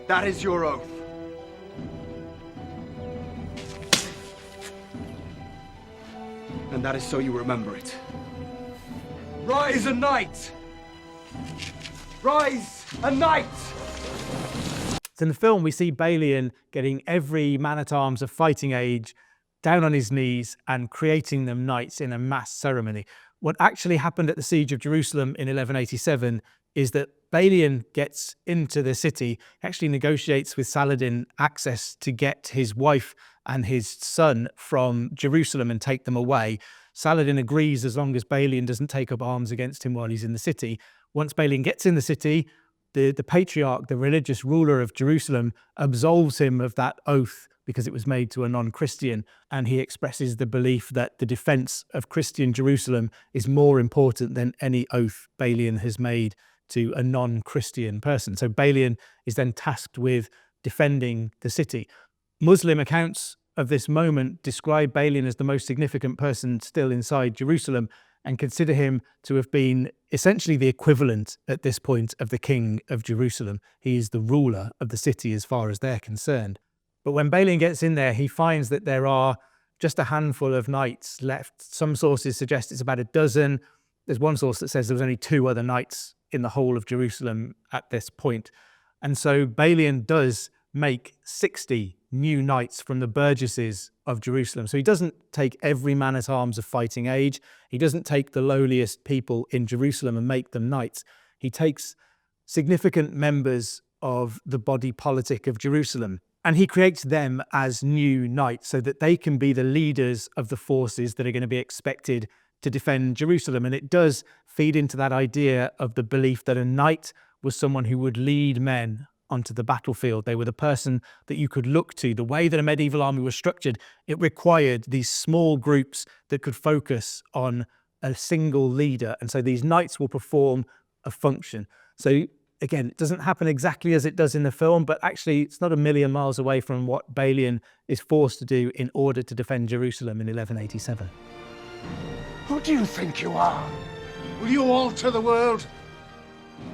That is your oath. And that is so you remember it. Rise a knight! Rise a knight! So in the film, we see Balian getting every man-at-arms of fighting age down on his knees and creating them knights in a mass ceremony. What actually happened at the siege of Jerusalem in 1187 is that Balian gets into the city, actually negotiates with Saladin access to get his wife and his son from Jerusalem and take them away. Saladin agrees as long as Balian doesn't take up arms against him while he's in the city. Once Balian gets in the city, the patriarch, the religious ruler of Jerusalem, absolves him of that oath because it was made to a non-Christian, and he expresses the belief that the defense of Christian Jerusalem is more important than any oath Balian has made to a non-Christian person. So Balian is then tasked with defending the city. Muslim accounts of this moment describe Balian as the most significant person still inside Jerusalem and consider him to have been essentially the equivalent at this point of the king of Jerusalem. He is the ruler of the city as far as they're concerned. But when Balian gets in there, he finds that there are just a handful of knights left. Some sources suggest it's about a dozen. There's one source that says there was only 2 other knights in the whole of Jerusalem at this point. And so Balian does make 60 new knights from the burgesses of Jerusalem. So he doesn't take every man-at-arms of fighting age. He doesn't take the lowliest people in Jerusalem and make them knights. He takes significant members of the body politic of Jerusalem, and he creates them as new knights so that they can be the leaders of the forces that are going to be expected to defend Jerusalem. And it does feed into that idea of the belief that a knight was someone who would lead men onto the battlefield. They were the person that you could look to. The way that a medieval army was structured, it required these small groups that could focus on a single leader. And so these knights will perform a function. So again, it doesn't happen exactly as it does in the film, but actually it's not a million miles away from what Balian is forced to do in order to defend Jerusalem in 1187. Who do you think you are? Will you alter the world?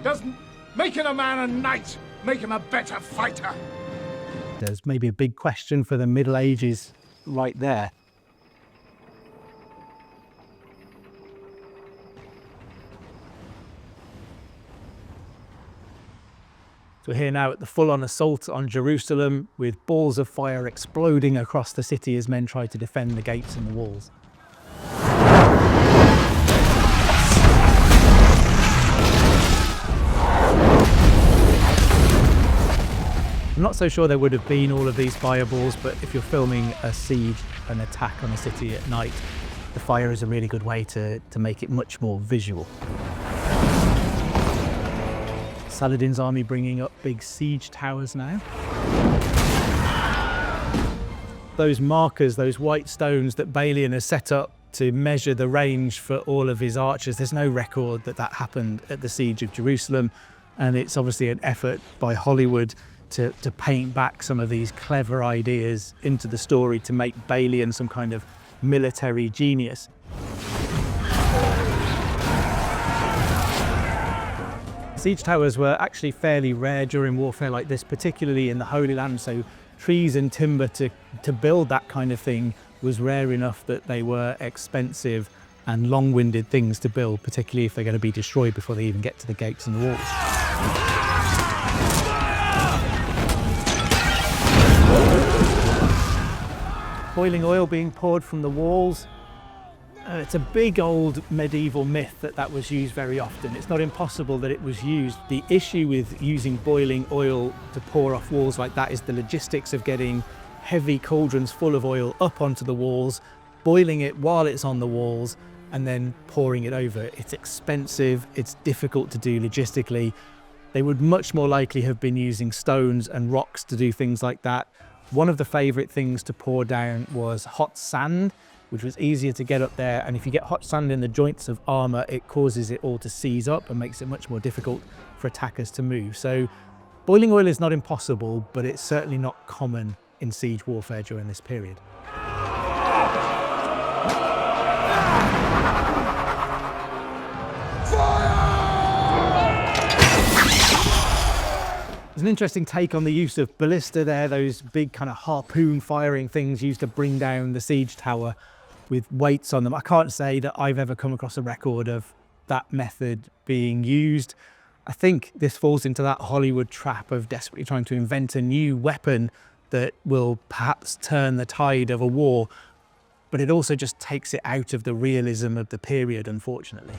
Doesn't making a man a knight make him a better fighter? There's maybe a big question for the Middle Ages right there. So we're here now at the full-on assault on Jerusalem with balls of fire exploding across the city as men try to defend the gates and the walls. I'm not so sure there would have been all of these fireballs, but if you're filming a siege, an attack on a city at night, the fire is a really good way to make it much more visual. Saladin's army bringing up big siege towers now. Those markers, those white stones that Balian has set up to measure the range for all of his archers, there's no record that that happened at the siege of Jerusalem, and it's obviously an effort by Hollywood to paint back some of these clever ideas into the story to make Balian some kind of military genius. Siege towers were actually fairly rare during warfare like this, particularly in the Holy Land, so trees and timber to build that kind of thing was rare enough that they were expensive and long-winded things to build, particularly if they're going to be destroyed before they even get to the gates and the walls. Boiling oil being poured from the walls. It's a big old medieval myth that was used very often. It's not impossible that it was used. The issue with using boiling oil to pour off walls like that is the logistics of getting heavy cauldrons full of oil up onto the walls, boiling it while it's on the walls, and then pouring it over. It's expensive, it's difficult to do logistically. They would much more likely have been using stones and rocks to do things like that. One of the favourite things to pour down was hot sand. which was easier to get up there. And if you get hot sand in the joints of armor, it causes it all to seize up and makes it much more difficult for attackers to move. So boiling oil is not impossible, but it's certainly not common in siege warfare during this period. There's an interesting take on the use of ballista there, those big kind of harpoon firing things used to bring down the siege tower with weights on them. I can't say that I've ever come across a record of that method being used. I think this falls into that Hollywood trap of desperately trying to invent a new weapon that will perhaps turn the tide of a war, but it also just takes it out of the realism of the period, unfortunately.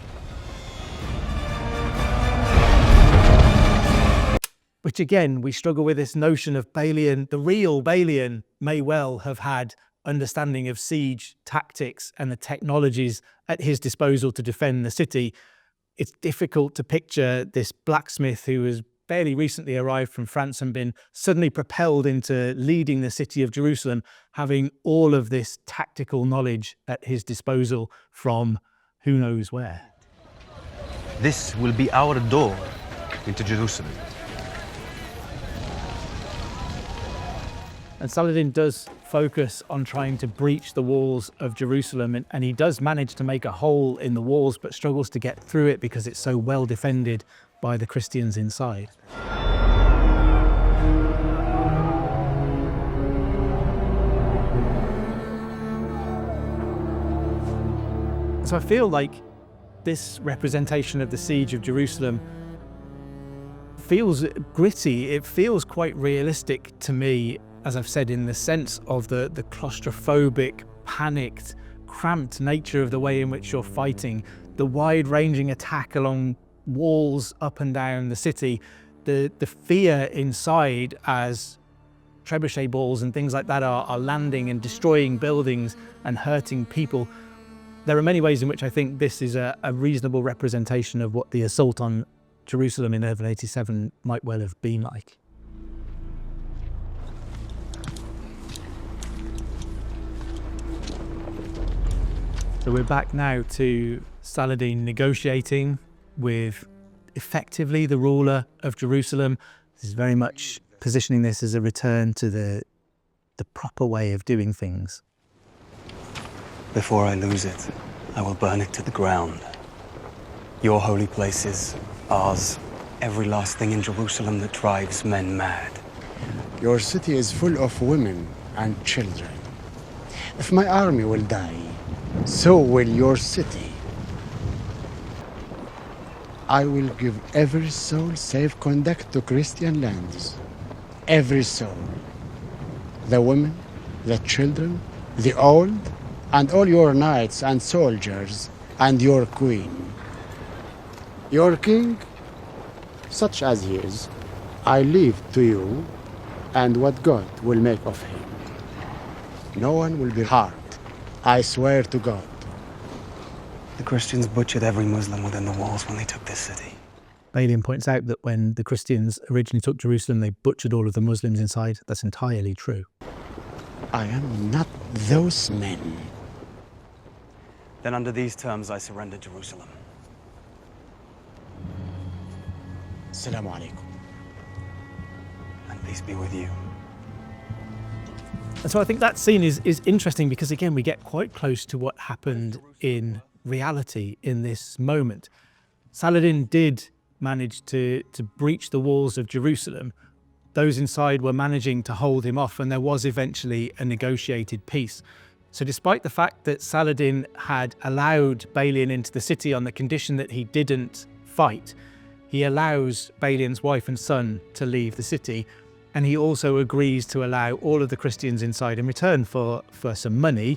Which again, we struggle with this notion of Balian. The real Balian may well have had understanding of siege tactics and the technologies at his disposal to defend the city. It's difficult to picture this blacksmith who has barely recently arrived from France and been suddenly propelled into leading the city of Jerusalem, having all of this tactical knowledge at his disposal from who knows where. This will be our door into Jerusalem. And Saladin does focus on trying to breach the walls of Jerusalem, and he does manage to make a hole in the walls, but struggles to get through it because it's so well defended by the Christians inside. So I feel like this representation of the siege of Jerusalem feels gritty. It feels quite realistic to me, as I've said, in the sense of the claustrophobic, panicked, cramped nature of the way in which you're fighting, the wide-ranging attack along walls up and down the city, the fear inside as trebuchet balls and things like that are landing and destroying buildings and hurting people. There are many ways in which I think this is a reasonable representation of what the assault on Jerusalem in 1187 might well have been like. So we're back now to Saladin negotiating with effectively the ruler of Jerusalem. This is very much positioning this as a return to the proper way of doing things. Before I lose it, I will burn it to the ground. Your holy places, ours, every last thing in Jerusalem that drives men mad. Your city is full of women and children. If my army will die, so will your city. I will give every soul safe conduct to Christian lands. Every soul. The women, the children, the old, and all your knights and soldiers, and your queen. Your king, such as he is, I leave to you, and what God will make of him. No one will be harmed. I swear to God. The Christians butchered every Muslim within the walls when they took this city. Balian points out that when the Christians originally took Jerusalem, they butchered all of the Muslims inside. That's entirely true. I am not those men. Then under these terms, I surrender Jerusalem. Assalamu alaikum. And peace be with you. And so I think that scene is interesting because, again, we get quite close to what happened in reality in this moment. Saladin did manage to breach the walls of Jerusalem. Those inside were managing to hold him off, and there was eventually a negotiated peace. So despite the fact that Saladin had allowed Balian into the city on the condition that he didn't fight, he allows Balian's wife and son to leave the city, and he also agrees to allow all of the Christians inside, in return for some money,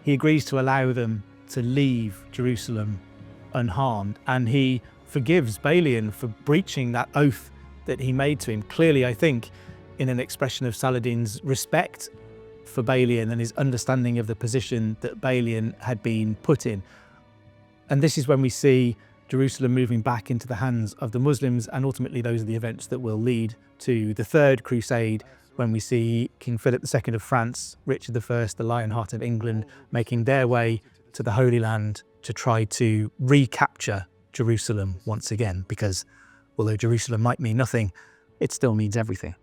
he agrees to allow them to leave Jerusalem unharmed, and he forgives Balian for breaching that oath that he made to him. Clearly, I think, in an expression of Saladin's respect for Balian and his understanding of the position that Balian had been put in. And this is when we see Jerusalem moving back into the hands of the Muslims, and ultimately those are the events that will lead to the Third Crusade, when we see King Philip II of France, Richard I, the Lionheart of England, making their way to the Holy Land to try to recapture Jerusalem once again, because although Jerusalem might mean nothing, it still means everything.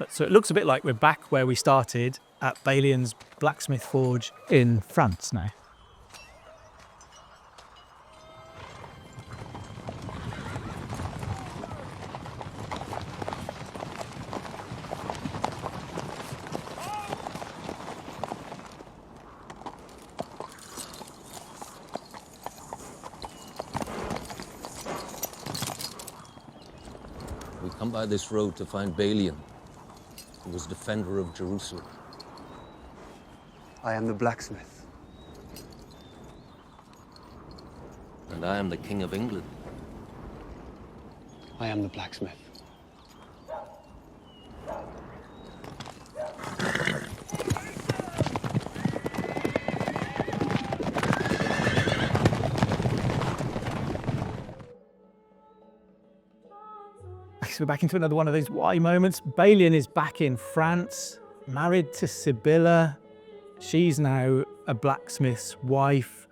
So it looks a bit like we're back where we started at Balian's blacksmith forge in France now. We come by this road to find Balian, who was defender of Jerusalem. I am the blacksmith. And I am the King of England. I am the blacksmith. So we're back into another one of those why moments. Balian is back in France, married to Sibylla. She's now a blacksmith's wife.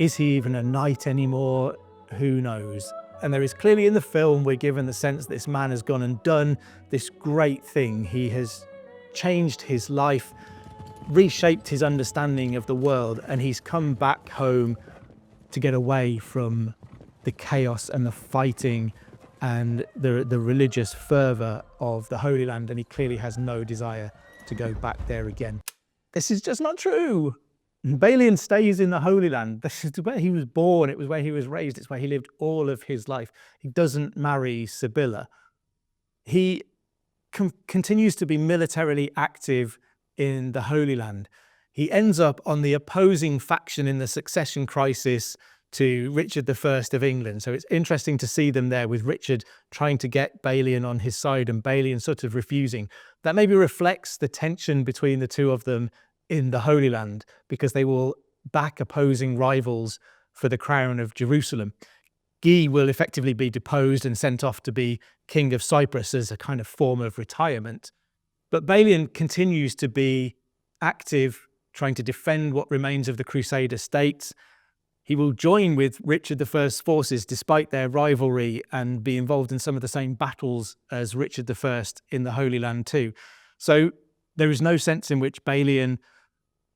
Is he even a knight anymore? Who knows? And there is clearly in the film, we're given the sense that this man has gone and done this great thing. He has changed his life, reshaped his understanding of the world, and he's come back home to get away from the chaos and the fighting and the religious fervour of the Holy Land, and he clearly has no desire to go back there again. This is just not true. Balian stays in the Holy Land. This is where he was born, it was where he was raised, it's where he lived all of his life. He doesn't marry Sibylla. He continues to be militarily active in the Holy Land. He ends up on the opposing faction in the succession crisis to Richard I of England. So it's interesting to see them there with Richard trying to get Balian on his side and Balian sort of refusing. That maybe reflects the tension between the two of them in the Holy Land, because they will back opposing rivals for the crown of Jerusalem. Guy will effectively be deposed and sent off to be King of Cyprus as a kind of form of retirement. But Balian continues to be active, trying to defend what remains of the Crusader states. He will join with Richard I's forces despite their rivalry and be involved in some of the same battles as Richard I in the Holy Land too. So there is no sense in which Balian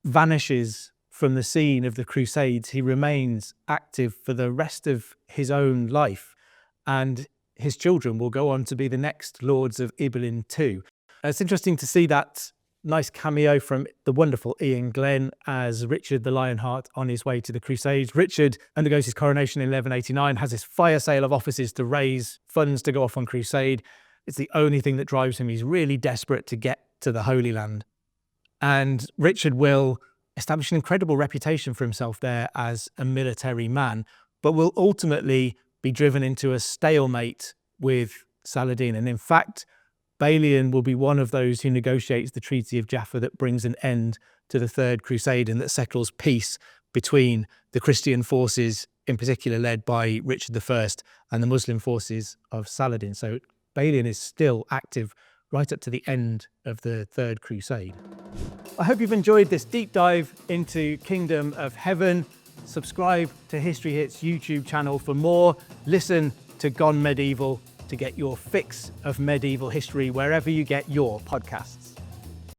vanishes from the scene of the Crusades. He remains active for the rest of his own life, and his children will go on to be the next lords of Ibelin too. It's interesting to see that nice cameo from the wonderful Ian Glenn as Richard the Lionheart on his way to the Crusades. Richard undergoes his coronation in 1189, has this fire sale of offices to raise funds to go off on crusade. It's the only thing that drives him. He's really desperate to get to the Holy Land. And Richard will establish an incredible reputation for himself there as a military man, but will ultimately be driven into a stalemate with Saladin. And in fact, Balian will be one of those who negotiates the Treaty of Jaffa that brings an end to the Third Crusade and that settles peace between the Christian forces, in particular led by Richard I, and the Muslim forces of Saladin. So Balian is still active right up to the end of the Third Crusade. I hope you've enjoyed this deep dive into Kingdom of Heaven. Subscribe to History Hits YouTube channel for more. Listen to Gone Medieval to get your fix of medieval history wherever you get your podcasts.